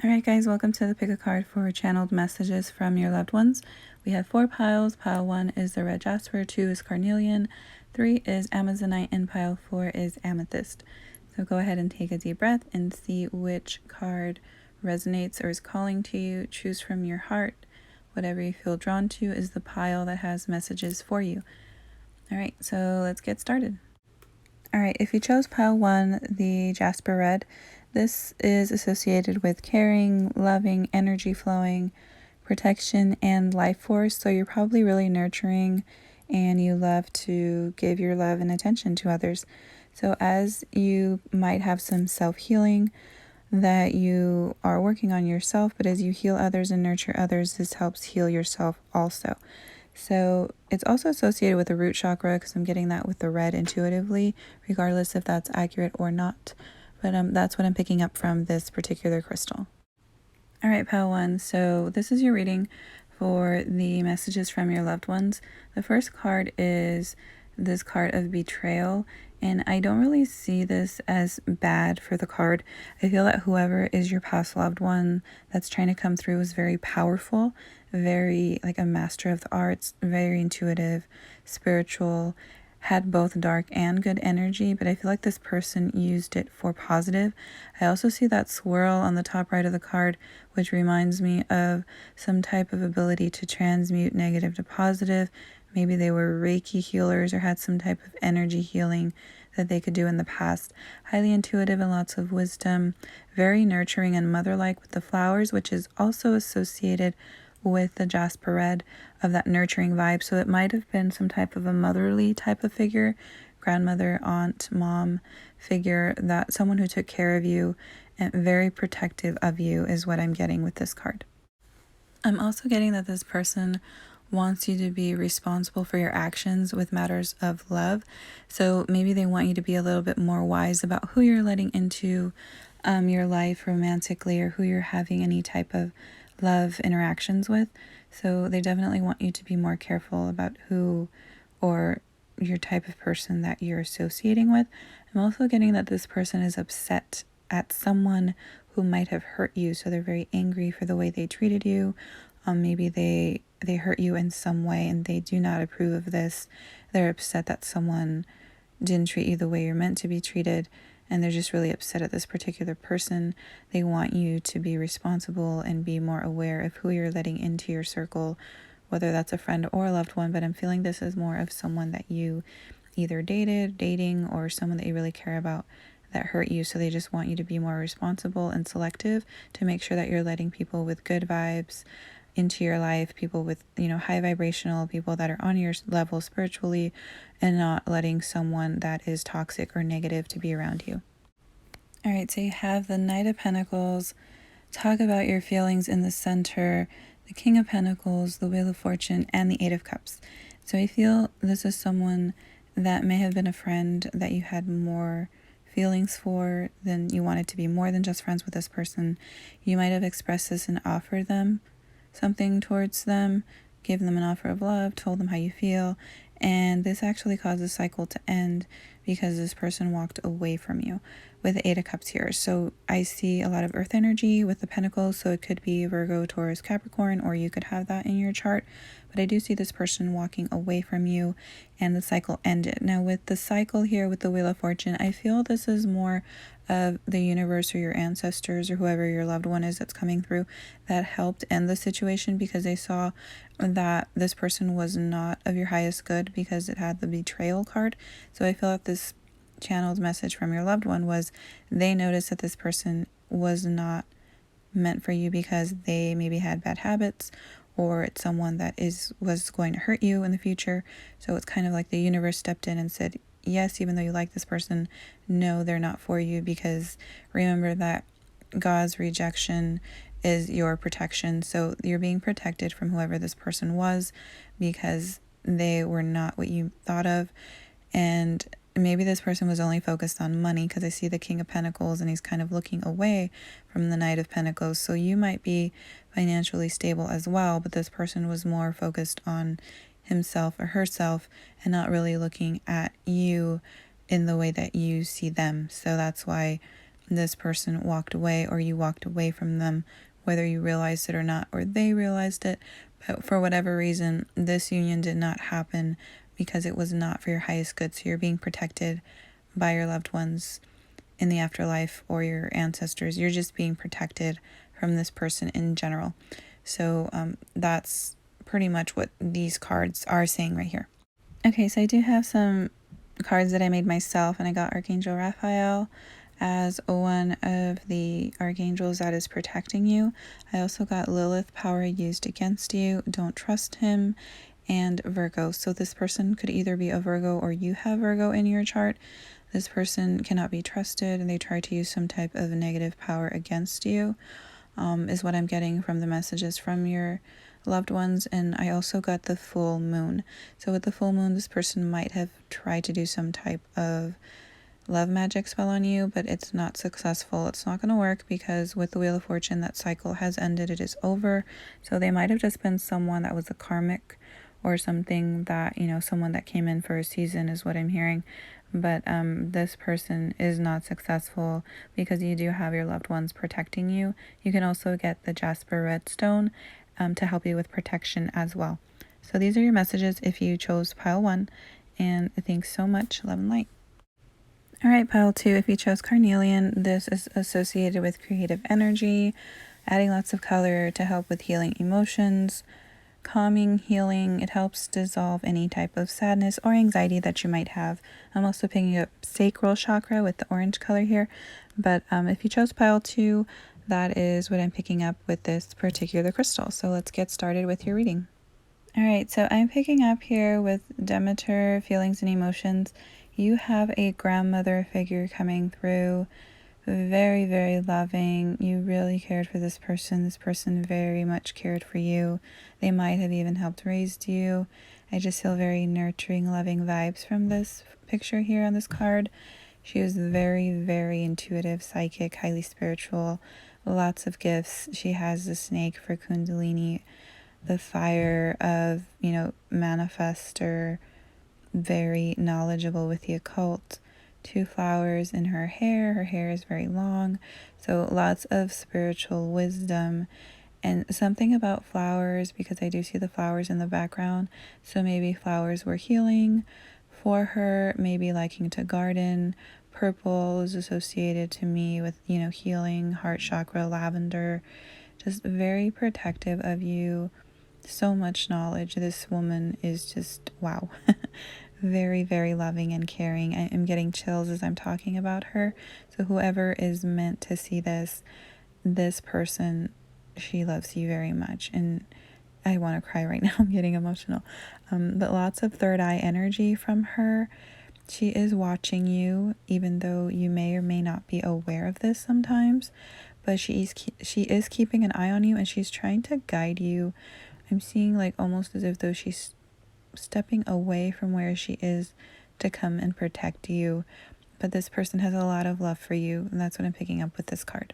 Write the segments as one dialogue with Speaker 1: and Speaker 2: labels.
Speaker 1: Alright guys, welcome to the pick a card for channeled messages from your loved ones. We have 4 piles. Pile 1 is the red jasper, 2 is carnelian, 3 is amazonite, and pile 4 is amethyst. So go ahead and take a deep breath and see which card resonates or is calling to you. Choose from your heart. Whatever you feel drawn to is the pile that has messages for you. Alright, so let's get started. Alright, if you chose pile 1, the jasper red, this is associated with caring, loving, energy flowing, protection, and life force. So you're probably really nurturing and you love to give your love and attention to others. So as you might have some self-healing that you are working on yourself, but as you heal others and nurture others, this helps heal yourself also. So it's also associated with the root chakra because I'm getting that with the red intuitively, regardless if that's accurate or not. But that's what I'm picking up from this particular crystal. All right, pile 1. So this is your reading for the messages from your loved ones. The first card is this card of betrayal, and I don't really see this as bad for the card. I feel that whoever is your past loved one that's trying to come through is very powerful, very like a master of the arts, very intuitive, spiritual, had both dark and good energy, but I feel like this person used it for positive. I also see that swirl on the top right of the card, which reminds me of some type of ability to transmute negative to positive. Maybe they were Reiki healers or had some type of energy healing that they could do in the past. Highly intuitive and lots of wisdom, very nurturing and mother-like with the flowers, which is also associated with the jasper red of that nurturing vibe. So it might have been some type of a motherly type of figure, grandmother, aunt, mom figure, that someone who took care of you and very protective of you is what I'm getting with this card. I'm also getting that this person wants you to be responsible for your actions with matters of love. So maybe they want you to be a little bit more wise about who you're letting into your life romantically, or who you're having any type of love interactions with. So they definitely want you to be more careful about who or your type of person that you're associating with. I'm also getting that this person is upset at someone who might have hurt you. So they're very angry for the way they treated you. Maybe they hurt you in some way and they do not approve of this. They're upset that someone didn't treat you the way you're meant to be treated, and they're just really upset at this particular person. They want you to be responsible and be more aware of who you're letting into your circle, whether that's a friend or a loved one. But I'm feeling this is more of someone that you either dating, or someone that you really care about that hurt you. So they just want you to be more responsible and selective to make sure that you're letting people with good vibes into your life, people with, high vibrational, people that are on your level spiritually, and not letting someone that is toxic or negative to be around you. All right, so you have the Knight of Pentacles. Talk about your feelings in the center, the King of Pentacles, the Wheel of Fortune, and the Eight of Cups. So I feel this is someone that may have been a friend that you had more feelings for than you wanted to be, more than just friends with this person. You might have expressed this and offered them something towards them, give them an offer of love, told them how you feel, and this actually caused the cycle to end because this person walked away from you with the Eight of Cups here. So I see a lot of earth energy with the Pentacles, so it could be Virgo, Taurus, Capricorn, or you could have that in your chart. But I do see this person walking away from you and the cycle ended. Now with the cycle here with the Wheel of Fortune, I feel this is more of the universe or your ancestors or whoever your loved one is that's coming through that helped end the situation, because they saw that this person was not of your highest good because it had the betrayal card. So I feel like this channeled message from your loved one was they noticed that this person was not meant for you because they maybe had bad habits, or it's someone that was going to hurt you in the future. So it's kind of like the universe stepped in and said, yes, even though you like this person, no, they're not for you, because remember that God's rejection is your protection. So you're being protected from whoever this person was because they were not what you thought of. And maybe this person was only focused on money, because I see the King of Pentacles and he's kind of looking away from the Knight of Pentacles. So you might be financially stable as well, but this person was more focused on himself or herself and not really looking at you in the way that you see them. So that's why this person walked away or you walked away from them, whether you realized it or not, or they realized it. But for whatever reason, this union did not happen because it was not for your highest good. So you're being protected by your loved ones in the afterlife or your ancestors. You're just being protected from this person in general. So that's pretty much what these cards are saying right here. Okay, so I do have some cards that I made myself, and I got Archangel Raphael as one of the archangels that is protecting you. I also got Lilith, power used against you, don't trust him, and Virgo. So this person could either be a Virgo or you have Virgo in your chart. This person cannot be trusted and they try to use some type of negative power against you, is what I'm getting from the messages from your loved ones. And I also got the full moon. So with the full moon, this person might have tried to do some type of love magic spell on you, but it's not successful. It's not going to work because with the Wheel of Fortune, that cycle has ended. It is over. So they might have just been someone that was a karmic or something that, someone that came in for a season is what I'm hearing. But this person is not successful because you do have your loved ones protecting you. You can also get the Jasper Redstone to help you with protection as well. So these are your messages if you chose pile 1. And thanks so much. Love and light. All right, pile 2, if you chose carnelian, this is associated with creative energy, adding lots of color to help with healing emotions, calming, healing. It helps dissolve any type of sadness or anxiety that you might have. I'm also picking up sacral chakra with the orange color here. But if you chose pile 2, that is what I'm picking up with this particular crystal. So let's get started with your reading. All right, so I'm picking up here with Demeter, feelings and emotions. You have a grandmother figure coming through, very, very loving. You really cared for this person. This person very much cared for you. They might have even helped raise you. I just feel very nurturing, loving vibes from this picture here on this card. She was very, very intuitive, psychic, highly spiritual, lots of gifts. She has the snake for Kundalini, the fire of, manifester, very knowledgeable with the occult. 2 flowers in her hair. Her hair is very long. So lots of spiritual wisdom and something about flowers, because I do see the flowers in the background. So maybe flowers were healing for her, maybe liking to garden. Purple is associated to me with, healing, heart chakra, lavender, just very protective of you. So much knowledge. This woman is just wow. Very, very loving and caring. I am getting chills as I'm talking about her. So whoever is meant to see this person, she loves you very much. And I want to cry right now. I'm getting emotional. But lots of third eye energy from her. She is watching you, even though you may or may not be aware of this sometimes. But she is keeping an eye on you, and she's trying to guide you. I'm seeing like almost as if though she's stepping away from where she is to come and protect you. But this person has a lot of love for you, and that's what I'm picking up with this card.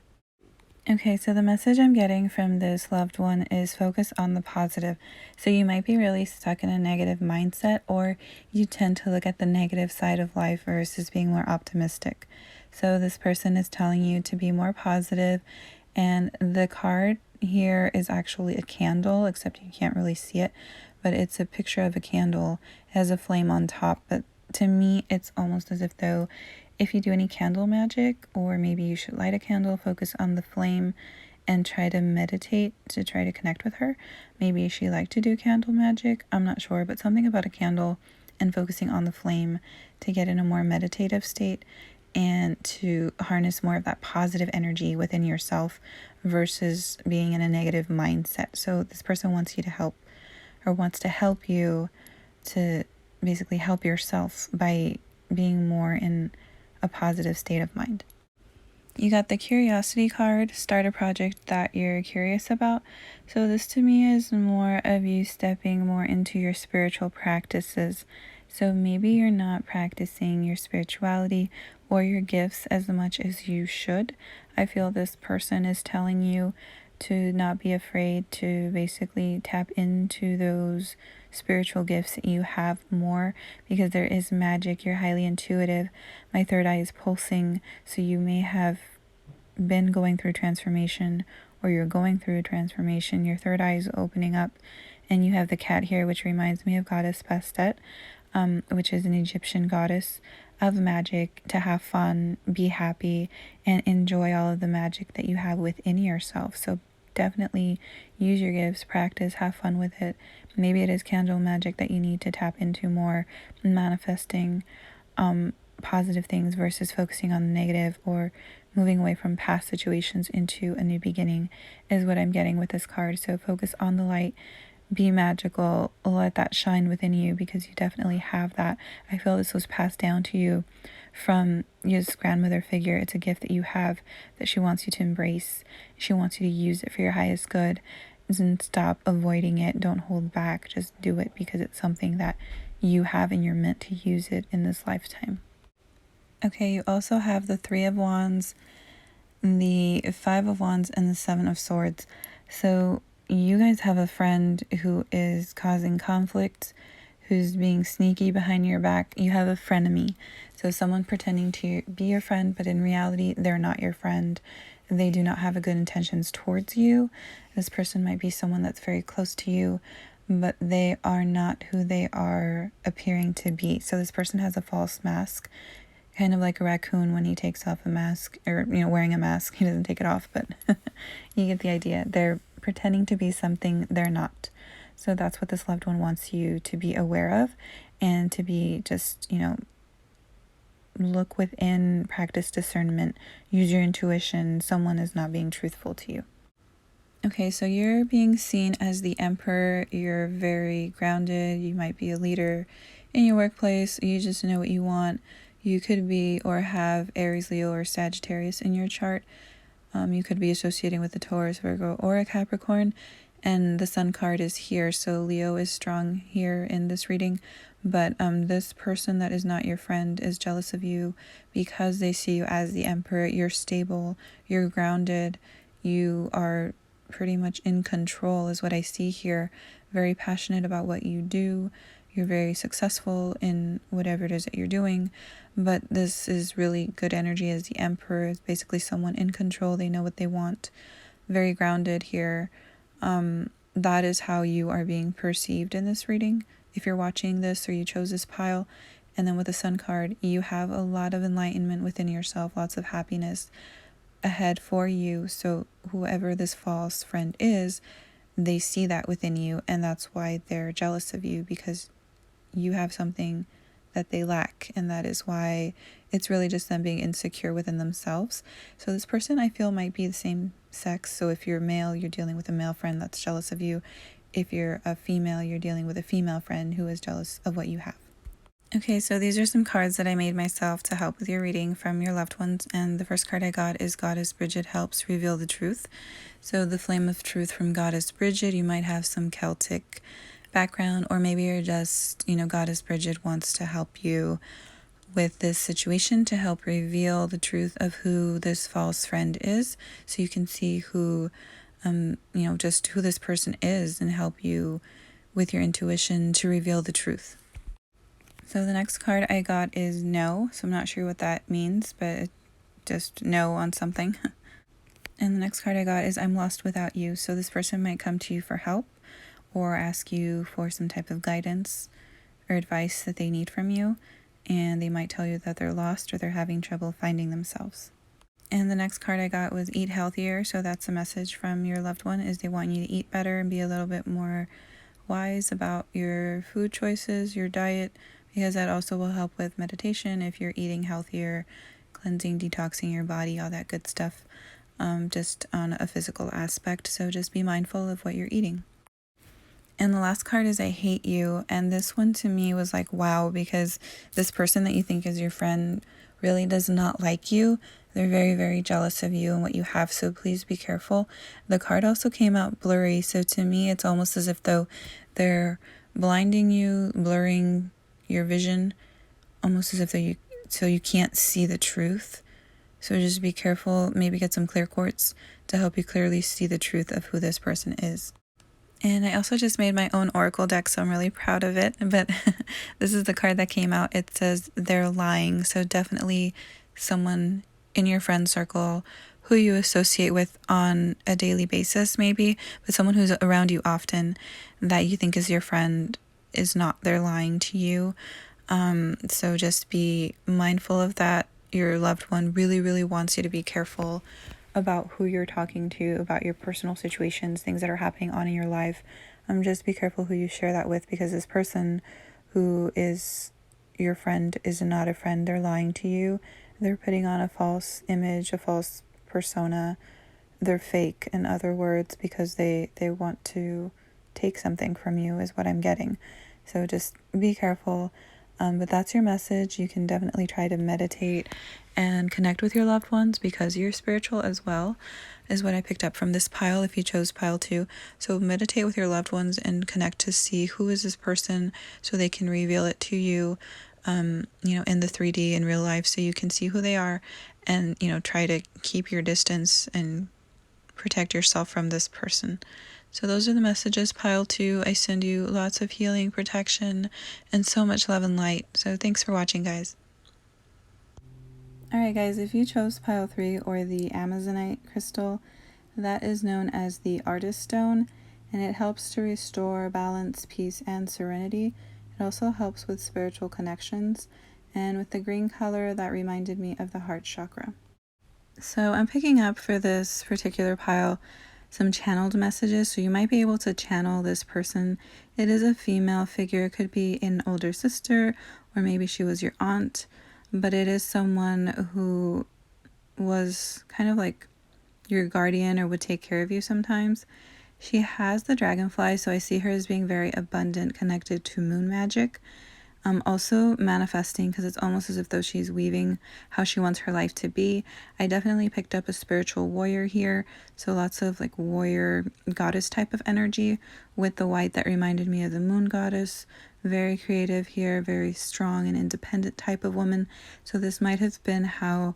Speaker 1: Okay, so the message I'm getting from this loved one is focus on the positive. So you might be really stuck in a negative mindset, or you tend to look at the negative side of life versus being more optimistic. So this person is telling you to be more positive, and the card here is actually a candle, except you can't really see it, but it's a picture of a candle. It has a flame on top, but to me it's almost as if though if you do any candle magic, or maybe you should light a candle, focus on the flame and try to meditate to try to connect with her. Maybe she liked to do candle magic, I'm not sure, but something about a candle and focusing on the flame to get in a more meditative state and to harness more of that positive energy within yourself versus being in a negative mindset. So this person wants you to help, or wants to help you to basically help yourself by being more in a positive state of mind. You got the curiosity card, start a project that you're curious about. So this to me is more of you stepping more into your spiritual practices. So maybe you're not practicing your spirituality or your gifts as much as you should. I feel this person is telling you to not be afraid to basically tap into those spiritual gifts that you have more, because there is magic. You're highly intuitive. My third eye is pulsing, so you may have been going through transformation, or you're going through a transformation. Your third eye is opening up, and you have the cat here, which reminds me of goddess Bastet, which is an Egyptian goddess of magic, to have fun, be happy, and enjoy all of the magic that you have within yourself. So definitely use your gifts, practice, have fun with it. Maybe it is candle magic that you need to tap into more, manifesting positive things versus focusing on the negative, or moving away from past situations into a new beginning is what I'm getting with this card. So focus on the light, be magical, let that shine within you, because you definitely have that. I feel this was passed down to you from your grandmother figure. It's a gift that you have that she wants you to embrace. She wants you to use it for your highest good, and stop avoiding it. Don't hold back. Just do it, because it's something that you have and you're meant to use it in this lifetime. Okay, you also have the Three of Wands, the Five of Wands, and the Seven of Swords. So you guys have a friend who is causing conflict, who's being sneaky behind your back. You have a frenemy. So someone pretending to be your friend, but in reality, they're not your friend. They do not have a good intentions towards you. This person might be someone that's very close to you, but they are not who they are appearing to be. So this person has a false mask, kind of like a raccoon when he takes off a mask, or, wearing a mask. He doesn't take it off, but you get the idea. They're pretending to be something they're not. So that's what this loved one wants you to be aware of, and to be just, look within, practice discernment, use your intuition. Someone is not being truthful to you. Okay, so you're being seen as the Emperor. You're very grounded. You might be a leader in your workplace. You just know what you want. You could be or have Aries, Leo, or Sagittarius in your chart. You could be associating with a Taurus, Virgo, or a Capricorn. And the Sun card is here, so Leo is strong here in this reading. But this person that is not your friend is jealous of you because they see you as the Emperor. You're stable, you're grounded, you are pretty much in control is what I see here. Very passionate about what you do. You're very successful in whatever it is that you're doing. But this is really good energy as the Emperor. Is basically someone in control. They know what they want. Very grounded here. That is how you are being perceived in this reading. If you're watching this or you chose this pile, and then with the Sun card, you have a lot of enlightenment within yourself, lots of happiness ahead for you. So whoever this false friend is, they see that within you, and that's why they're jealous of you, because you have something that they lack, and that is why it's really just them being insecure within themselves. So this person, I feel, might be the same sex. So if you're male, you're dealing with a male friend that's jealous of you. If you're a female, you're dealing with a female friend who is jealous of what you have. Okay, so these are some cards that I made myself to help with your reading from your loved ones. And the first card I got is Goddess Bridget helps reveal the truth. So the flame of truth from Goddess Bridget. You might have some Celtic background, or maybe you're just, Goddess Bridget wants to help you with this situation, to help reveal the truth of who this false friend is, so you can see who, just who this person is, and help you with your intuition to reveal the truth. So the next card I got is no. So I'm not sure what that means, but just no on something. And the next card I got is I'm lost without you. So this person might come to you for help, or ask you for some type of guidance or advice that they need from you. And they might tell you that they're lost, or they're having trouble finding themselves. And the next card I got was eat healthier. So that's a message from your loved one, is they want you to eat better and be a little bit more wise about your food choices, your diet, because that also will help with meditation if you're eating healthier, cleansing, detoxing your body, all that good stuff, just on a physical aspect. So just be mindful of what you're eating. And the last card is I hate you. And this one to me was like, wow, because this person that you think is your friend really does not like you. They're very, very jealous of you and what you have. So please be careful. The card also came out blurry. So to me, it's almost as if though they're blinding you, blurring your vision, almost as if you can't see the truth. So just be careful. Maybe get some clear quartz to help you clearly see the truth of who this person is. And I also just made my own oracle deck, so I'm really proud of it. But this is the card that came out. It says they're lying. So definitely someone in your friend circle who you associate with on a daily basis, maybe, but someone who's around you often that you think is your friend is not, they're lying to you. So just be mindful of that. Your loved one really, really wants you to be careful about who you're talking to, about your personal situations, things that are happening on in your life. Just be careful who you share that with, because this person who is your friend is not a friend. They're lying to you. They're putting on a false image, a false persona. They're fake, in other words, because they want to take something from you, is what I'm getting. So just be careful. But that's your message. You can definitely try to meditate and connect with your loved ones, because you're spiritual as well, is what I picked up from this pile if you chose pile 2. So meditate with your loved ones and connect to see who is this person, so they can reveal it to you, in the 3D in real life, so you can see who they are, and, try to keep your distance and protect yourself from this person. So those are the messages, pile 2. I send you lots of healing, protection, and so much love and light. So thanks for watching, guys. Alright guys, if you chose pile 3 or the Amazonite crystal, that is known as the Artist Stone, and it helps to restore balance, peace, and serenity. It also helps with spiritual connections, and with the green color, that reminded me of the heart chakra. So I'm picking up for this particular pile some channeled messages, so you might be able to channel this person. It is a female figure. It could be an older sister, or maybe she was your aunt, but it is someone who was kind of like your guardian or would take care of you sometimes. She has the dragonfly, so I see her as being very abundant, connected to moon magic. Also manifesting, because it's almost as if though she's weaving how she wants her life to be. I definitely picked up a spiritual warrior here, so lots of like warrior goddess type of energy with the white that reminded me of the moon goddess. Very creative here, very strong and independent type of woman. So this might have been how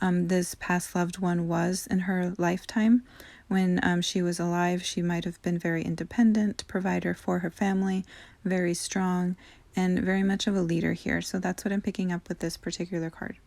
Speaker 1: this past loved one was in her lifetime. When she was alive, she might have been very independent, provider for her family, very strong, and very much of a leader here. So that's what I'm picking up with this particular card.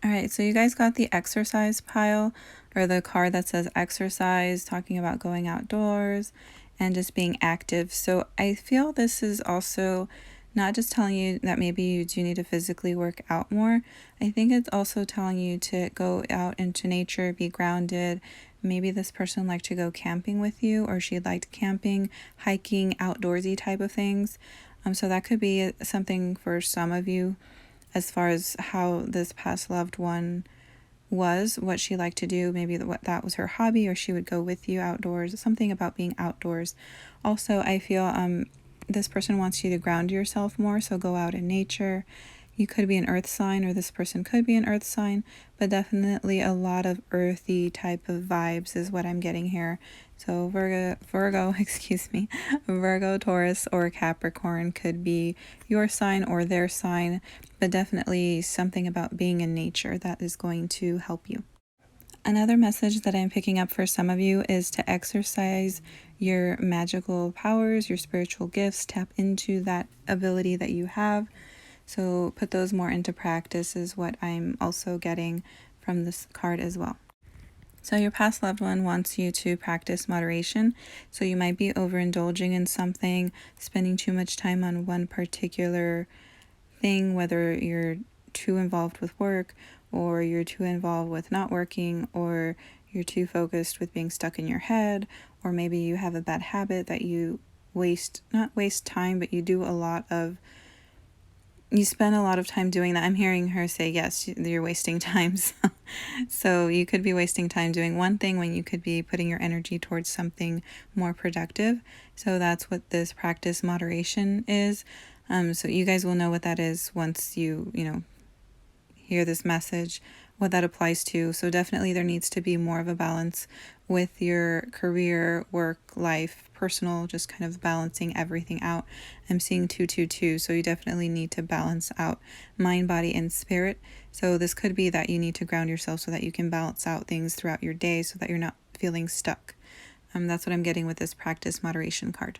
Speaker 1: All right, so you guys got the exercise pile, or the card that says exercise, talking about going outdoors and just being active. So I feel this is also not just telling you that maybe you do need to physically work out more. I think it's also telling you to go out into nature, be grounded. Maybe this person liked to go camping with you, or she liked camping, hiking, outdoorsy type of things. So that could be something for some of you, as far as how this past loved one was, what she liked to do. Maybe what that was her hobby, or she would go with you outdoors, something about being outdoors. Also, I feel this person wants you to ground yourself more, so go out in nature. You could be an earth sign, or this person could be an earth sign, but definitely a lot of earthy type of vibes is what I'm getting here. So Virgo, excuse me, Virgo, Taurus, or Capricorn could be your sign or their sign, but definitely something about being in nature that is going to help you. Another message that I'm picking up for some of you is to exercise your magical powers, your spiritual gifts, tap into that ability that you have. So put those more into practice is what I'm also getting from this card as well. So your past loved one wants you to practice moderation. So you might be overindulging in something, spending too much time on one particular thing, whether you're too involved with work, or you're too involved with not working, or you're too focused with being stuck in your head, or maybe you have a bad habit that you not waste time, but you spend a lot of time doing that. I'm hearing her say, yes, you're wasting time. So you could be wasting time doing one thing when you could be putting your energy towards something more productive. So that's what this practice moderation is. So you guys will know what that is once you hear this message, what that applies to. So definitely there needs to be more of a balance with your career, work, life, personal, just kind of balancing everything out. I'm seeing 222, so you definitely need to balance out mind, body, and spirit. So this could be that you need to ground yourself so that you can balance out things throughout your day so that you're not feeling stuck. That's what I'm getting with this practice moderation card.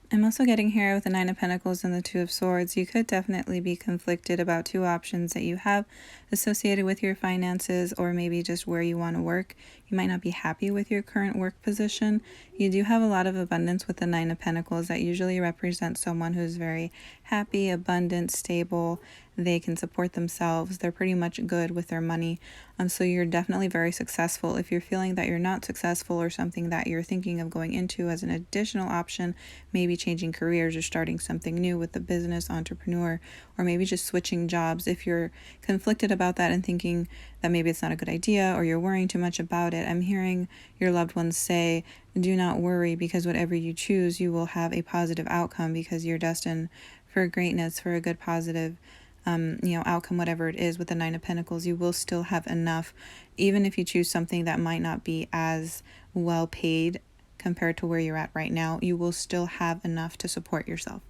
Speaker 1: I'm also getting here with the Nine of Pentacles and the Two of Swords. You could definitely be conflicted about two options that you have associated with your finances, or maybe just where you want to work. You might not be happy with your current work position. You do have a lot of abundance with the Nine of Pentacles. That usually represents someone who's very happy, abundant, stable. They can support themselves. They're pretty much good with their money. So you're definitely very successful. If you're feeling that you're not successful, or something that you're thinking of going into as an additional option, maybe changing careers or starting something new with the business, entrepreneur, or maybe just switching jobs. If you're conflicted about that and thinking that maybe it's not a good idea, or you're worrying too much about it, I'm hearing your loved ones say, do not worry, because whatever you choose, you will have a positive outcome, because you're destined for greatness, for a good positive outcome. Whatever it is with the Nine of Pentacles, you will still have enough, even if you choose something that might not be as well paid compared to where you're at right now. You will still have enough to support yourself.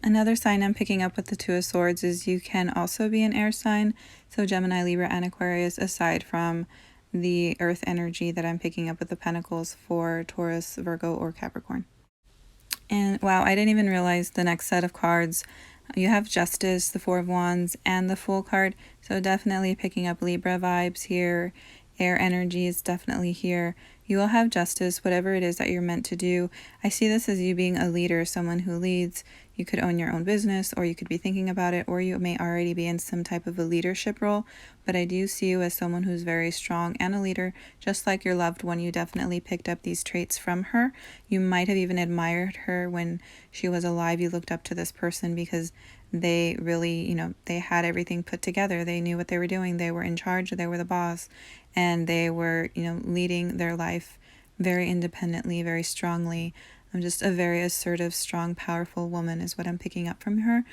Speaker 1: Another sign I'm picking up with the Two of Swords is you can also be an air sign. So Gemini, Libra, and Aquarius, aside from the earth energy that I'm picking up with the Pentacles for Taurus, Virgo, or Capricorn. And wow, I didn't even realize the next set of cards. You have Justice, the Four of Wands, and the Fool card. So definitely picking up Libra vibes here. Air energy is definitely here. You will have justice, whatever it is that you're meant to do. I see this as you being a leader, someone who leads. You could own your own business, or you could be thinking about it, or you may already be in some type of a leadership role. But I do see you as someone who's very strong and a leader, just like your loved one. You definitely picked up these traits from her. You might have even admired her when she was alive. You looked up to this person because they really, they had everything put together. They knew what they were doing. They were in charge. They were the boss. And they were, leading their life very independently, very strongly. I'm just a very assertive, strong, powerful woman is what I'm picking up from her.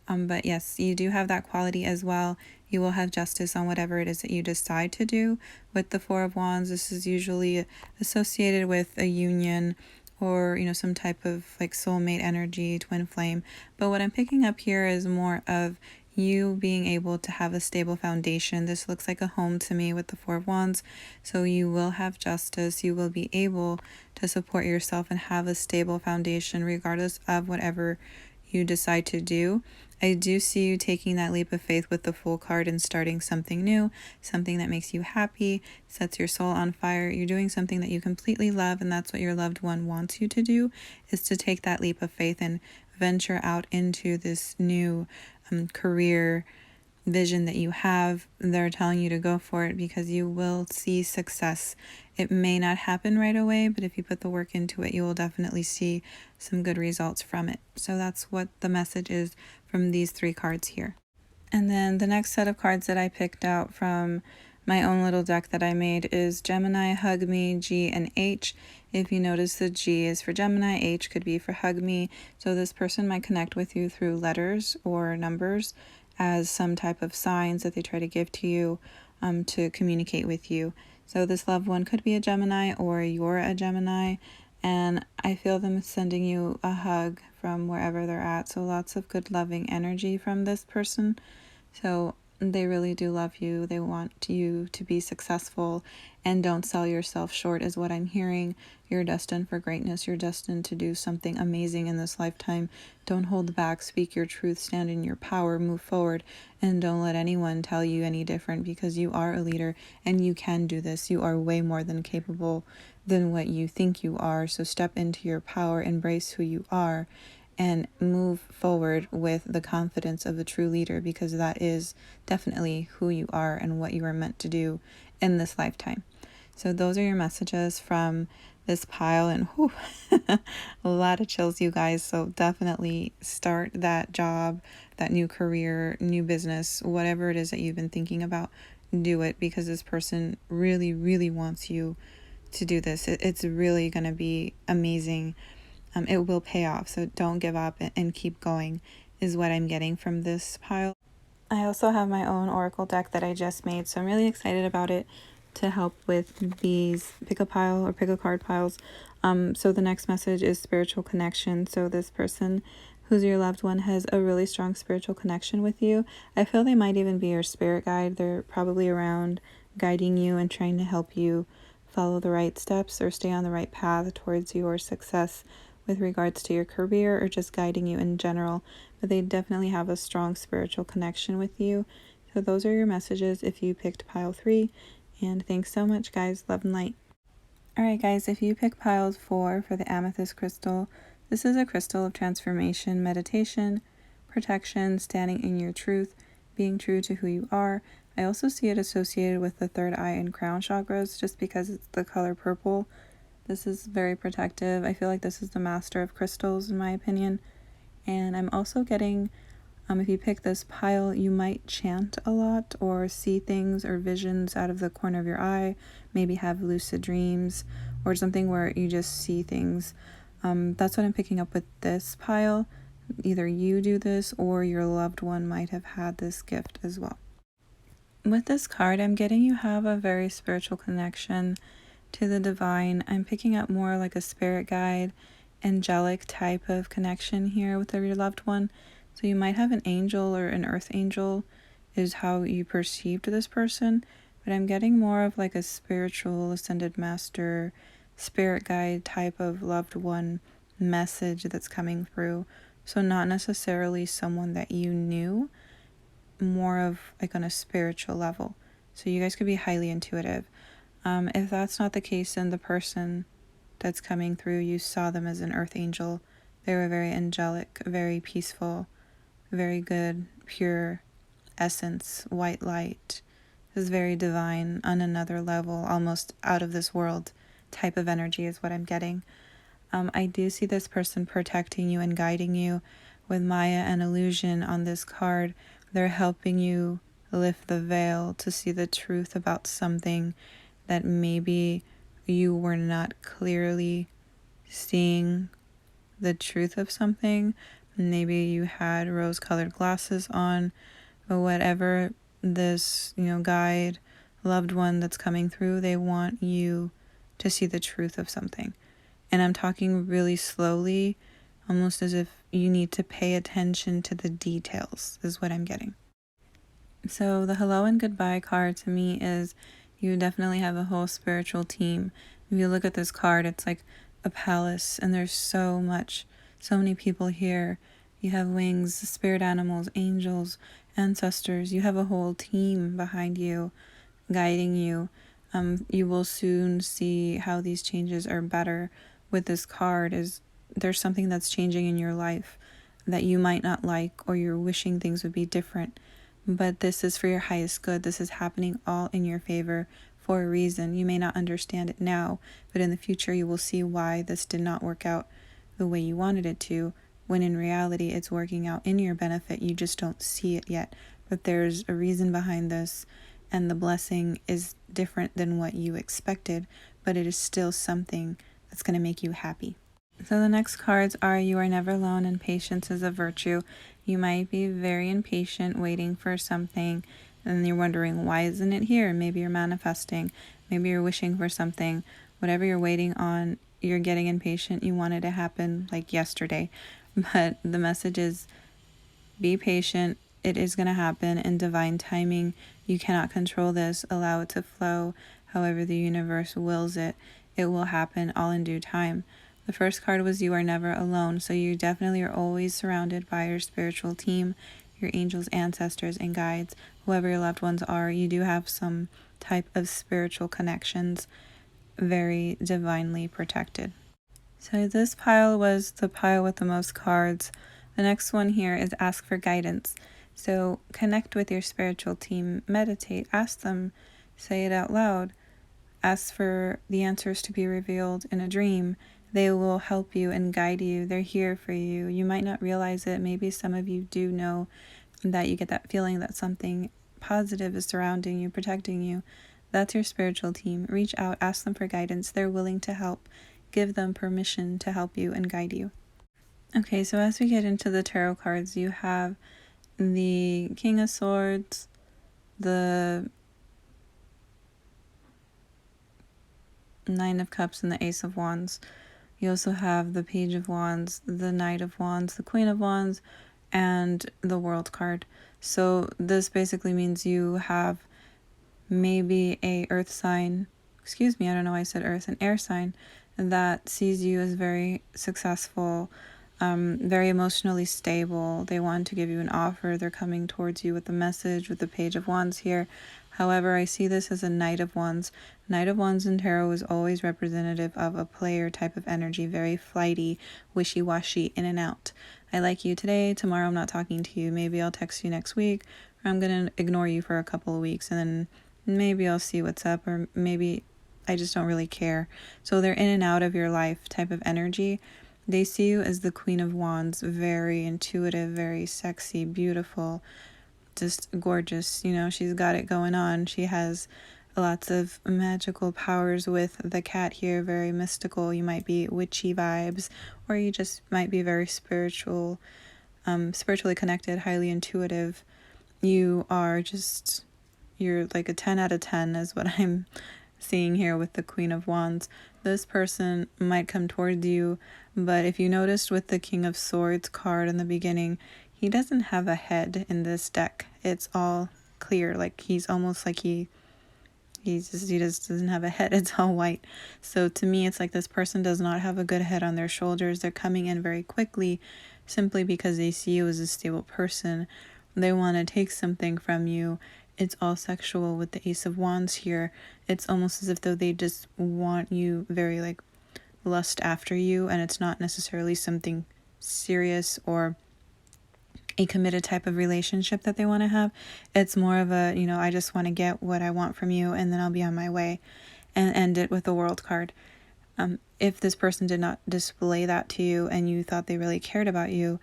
Speaker 1: But yes, you do have that quality as well. You will have justice on whatever it is that you decide to do. With the Four of Wands, this is usually associated with a union, or some type of like soulmate energy, twin flame. But what I'm picking up here is more of you being able to have a stable foundation. This looks like a home to me with the Four of Wands. So you will have justice. You will be able to support yourself and have a stable foundation regardless of whatever you decide to do. I do see you taking that leap of faith with the Fool card and starting something new, something that makes you happy, sets your soul on fire. You're doing something that you completely love, and that's what your loved one wants you to do, is to take that leap of faith and venture out into this new career vision that you have. They're telling you to go for it because you will see success. It may not happen right away, but if you put the work into it, you will definitely see some good results from it. So that's what the message is from these three cards here. And then the next set of cards that I picked out from my own little deck that I made is Gemini, Hug Me, G, and H. If you notice, the G is for Gemini, H could be for Hug Me. So this person might connect with you through letters or numbers as some type of signs that they try to give to you to communicate with you. So this loved one could be a Gemini, or you're a Gemini, and I feel them sending you a hug from wherever they're at. So lots of good loving energy from this person. So they really do love you. They want you to be successful, and don't sell yourself short is what I'm hearing. You're destined for greatness. You're destined to do something amazing in this lifetime. Don't hold back. Speak your truth. Stand in your power. Move forward. And don't let anyone tell you any different, because you are a leader and you can do this. You are way more than capable than what you think you are. So step into your power. Embrace who you are, and move forward with the confidence of a true leader, because that is definitely who you are and what you are meant to do in this lifetime. So those are your messages from this pile, and whew, a lot of chills, you guys. So definitely start that job, that new career, new business, whatever it is that you've been thinking about. Do it, because this person really, really wants you to do this. It's really going to be amazing. It will pay off. So don't give up and keep going is what I'm getting from this pile. I also have my own oracle deck that I just made, so I'm really excited about it to help with these pick a pile or pick a card piles. So the next message is spiritual connection. So this person who's your loved one has a really strong spiritual connection with you. I feel they might even be your spirit guide. They're probably around guiding you and trying to help you follow the right steps or stay on the right path towards your success with regards to your career or just guiding you in general, but they definitely have a strong spiritual connection with you. So those are your messages if you picked pile 3. And thanks so much, guys. Love and light. Alright, guys, if you pick pile 4 for the amethyst crystal, this is a crystal of transformation, meditation, protection, standing in your truth, being true to who you are. I also see it associated with the third eye and crown chakras just because it's the color purple. This is very protective. I feel like this is the master of crystals in my opinion. And I'm also getting, if you pick this pile, you might chant a lot or see things or visions out of the corner of your eye, maybe have lucid dreams or something where you just see things. That's what I'm picking up with this pile. Either you do this or your loved one might have had this gift as well. With this card, I'm getting you have a very spiritual connection to the divine. I'm picking up more like a spirit guide, angelic type of connection here with your loved one. So you might have an angel or an earth angel is how you perceived this person, but I'm getting more of like a spiritual ascended master, spirit guide type of loved one message that's coming through. So not necessarily someone that you knew, more of like on a spiritual level. So you guys could be highly intuitive. If that's not the case, then the person that's coming through, you saw them as an earth angel. They were very angelic, very peaceful, very good, pure essence, white light. It was very divine on another level, almost out of this world type of energy is what I'm getting. I do see this person protecting you and guiding you with Maya and illusion on this card. They're helping you lift the veil to see the truth about something that maybe you were not clearly seeing the truth of something. Maybe you had rose-colored glasses on, or whatever this, guide, loved one that's coming through, they want you to see the truth of something. And I'm talking really slowly, almost as if you need to pay attention to the details, is what I'm getting. So the hello and goodbye card to me is you definitely have a whole spiritual team. If you look at this card, it's like a palace, and there's so many people here. You have wings, spirit animals, angels, ancestors. You have a whole team behind you, guiding you. You will soon see how these changes are better. With this card is there's something that's changing in your life that you might not like, or you're wishing things would be different. But this is for your highest good. This is happening all in your favor for a reason. You may not understand it now, but in the future you will see why this did not work out the way you wanted it to, when in reality it's working out in your benefit. You just don't see it yet. But there's a reason behind this, and the blessing is different than what you expected, but it is still something that's going to make you happy. So the next cards are you are never alone and patience is a virtue. You might be very impatient waiting for something and you're wondering, why isn't it here? Maybe you're manifesting, maybe you're wishing for something. Whatever you're waiting on, you're getting impatient. You want it to happen like yesterday. But the message is be patient. It is going to happen in divine timing. You cannot control this. Allow it to flow however the universe wills it. It will happen all in due time. The first card was you are never alone. So you definitely are always surrounded by your spiritual team, your angels, ancestors, and guides. Whoever your loved ones are, you do have some type of spiritual connections, very divinely protected. So this pile was the pile with the most cards. The next one here is ask for guidance. So connect with your spiritual team, meditate, ask them, say it out loud, ask for the answers to be revealed in a dream. They will help you and guide you. They're here for you. You might not realize it. Maybe some of you do know that you get that feeling that something positive is surrounding you, protecting you. That's your spiritual team. Reach out, ask them for guidance. They're willing to help. Give them permission to help you and guide you. Okay, so as we get into the tarot cards, you have the King of Swords, the Nine of Cups, and the Ace of Wands. You also have the Page of Wands, the Knight of Wands, the Queen of Wands, and the World card. So this basically means you have maybe a earth sign, I don't know why I said earth, an air sign, that sees you as very successful, very emotionally stable. They want to give you an offer. They're coming towards you with a message with the Page of Wands here. However, I see this as a Knight of Wands. Knight of Wands in tarot is always representative of a player type of energy, very flighty, wishy-washy, in and out. I like you today, tomorrow I'm not talking to you. Maybe I'll text you next week, or I'm going to ignore you for a couple of weeks, and then maybe I'll see what's up, or maybe I just don't really care. So they're in and out of your life type of energy. They see you as the Queen of Wands, very intuitive, very sexy, beautiful, just gorgeous. You know, she's got it going on. She has lots of magical powers with the cat here, very mystical. You might be witchy vibes, or you just might be very spiritual, spiritually connected, highly intuitive. You're like a 10 out of 10 is what I'm seeing here with the Queen of Wands. This person might come towards you, but if you noticed with the King of Swords card in the beginning, he doesn't have a head in this deck. It's all clear, like he's almost like he just doesn't have a head. It's all white. So to me, it's like this person does not have a good head on their shoulders. They're coming in very quickly simply because they see you as a stable person. They want to take something from you. It's all sexual with the Ace of Wands here. It's almost as if though they just want you, very like lust after you, and it's not necessarily something serious or a committed type of relationship that they want to have. It's more of a, I just want to get what I want from you and then I'll be on my way, and end it with the World card. If this person did not display that to you and you thought they really cared about you,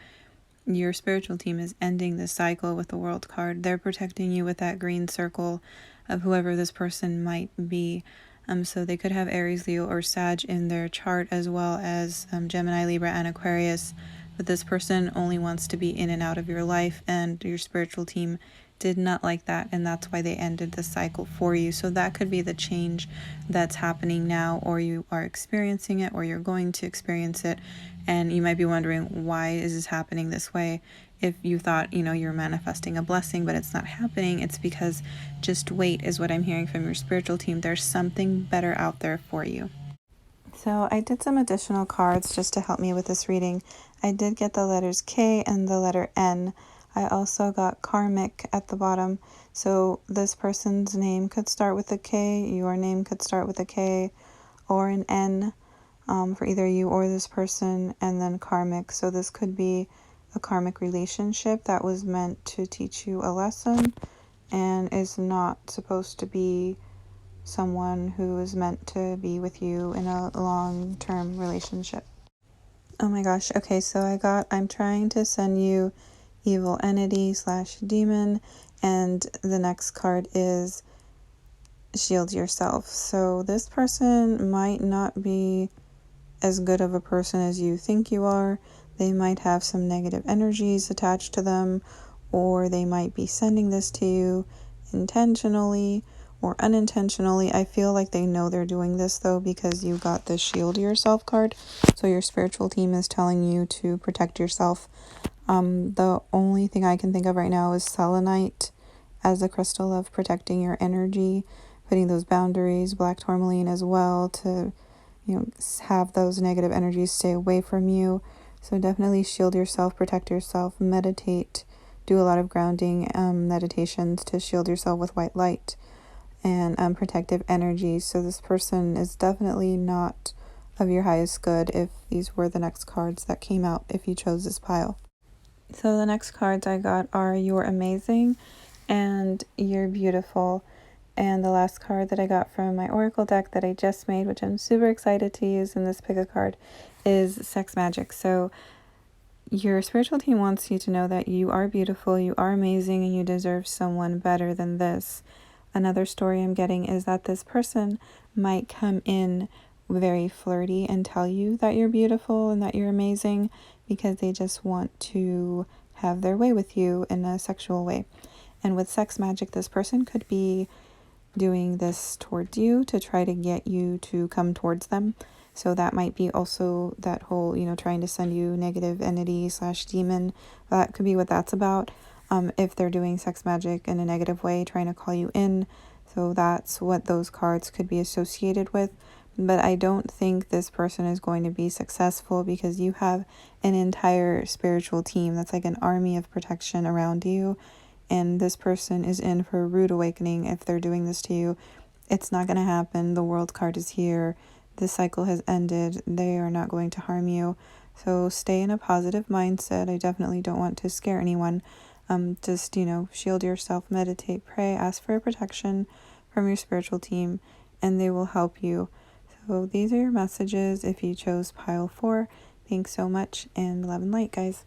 Speaker 1: your spiritual team is ending this cycle with the World card. They're protecting you with that green circle of whoever this person might be. So they could have Aries, Leo, or Sag in their chart, as well as Gemini, Libra, and Aquarius. But this person only wants to be in and out of your life, and your spiritual team did not like that, and that's why they ended the cycle for you. So that could be the change that's happening now, or you are experiencing it, or you're going to experience it, and you might be wondering, why is this happening this way? If you thought, you're manifesting a blessing, but it's not happening, it's because just wait is what I'm hearing from your spiritual team. There's something better out there for you. So I did some additional cards just to help me with this reading. I did get the letters K and the letter N. I also got karmic at the bottom. So this person's name could start with a K, your name could start with a K or an N, for either you or this person, and then karmic. So this could be a karmic relationship that was meant to teach you a lesson and is not supposed to be someone who is meant to be with you in a long-term relationship. Oh my gosh. Okay, so I'm trying to send you evil entity / demon, and the next card is shield yourself. So this person might not be as good of a person as you think you are. They might have some negative energies attached to them, or they might be sending this to you intentionally or unintentionally. I feel like they know they're doing this though, because you got the shield yourself card. So your spiritual team is telling you to protect yourself. The only thing I can think of right now is selenite as a crystal of protecting your energy, putting those boundaries, black tourmaline as well, to have those negative energies stay away from you. So definitely shield yourself, protect yourself, meditate, do a lot of grounding meditations to shield yourself with white light and protective energy. So this person is definitely not of your highest good if these were the next cards that came out, if you chose this pile. So the next cards I got are You're Amazing and You're Beautiful. And the last card that I got from my Oracle deck that I just made, which I'm super excited to use in this pick a card, is Sex Magic. So your spiritual team wants you to know that you are beautiful, you are amazing, and you deserve someone better than this. Another story I'm getting is that this person might come in very flirty and tell you that you're beautiful and that you're amazing because they just want to have their way with you in a sexual way. And with sex magic, this person could be doing this towards you to try to get you to come towards them. So that might be also that whole, trying to send you negative entity / demon. That could be what that's about. If they're doing sex magic in a negative way, trying to call you in. So that's what those cards could be associated with. but I don't think this person is going to be successful because you have an entire spiritual team that's like an army of protection around you, and this person is in for a rude awakening if they're doing this to you. It's not going to happen. The World card is here. The cycle has ended. They are not going to harm you. So stay in a positive mindset. I definitely don't want to scare anyone. Just, shield yourself, meditate, pray, ask for protection from your spiritual team, and they will help you. So these are your messages if you chose pile 4. Thanks so much, and love and light, guys.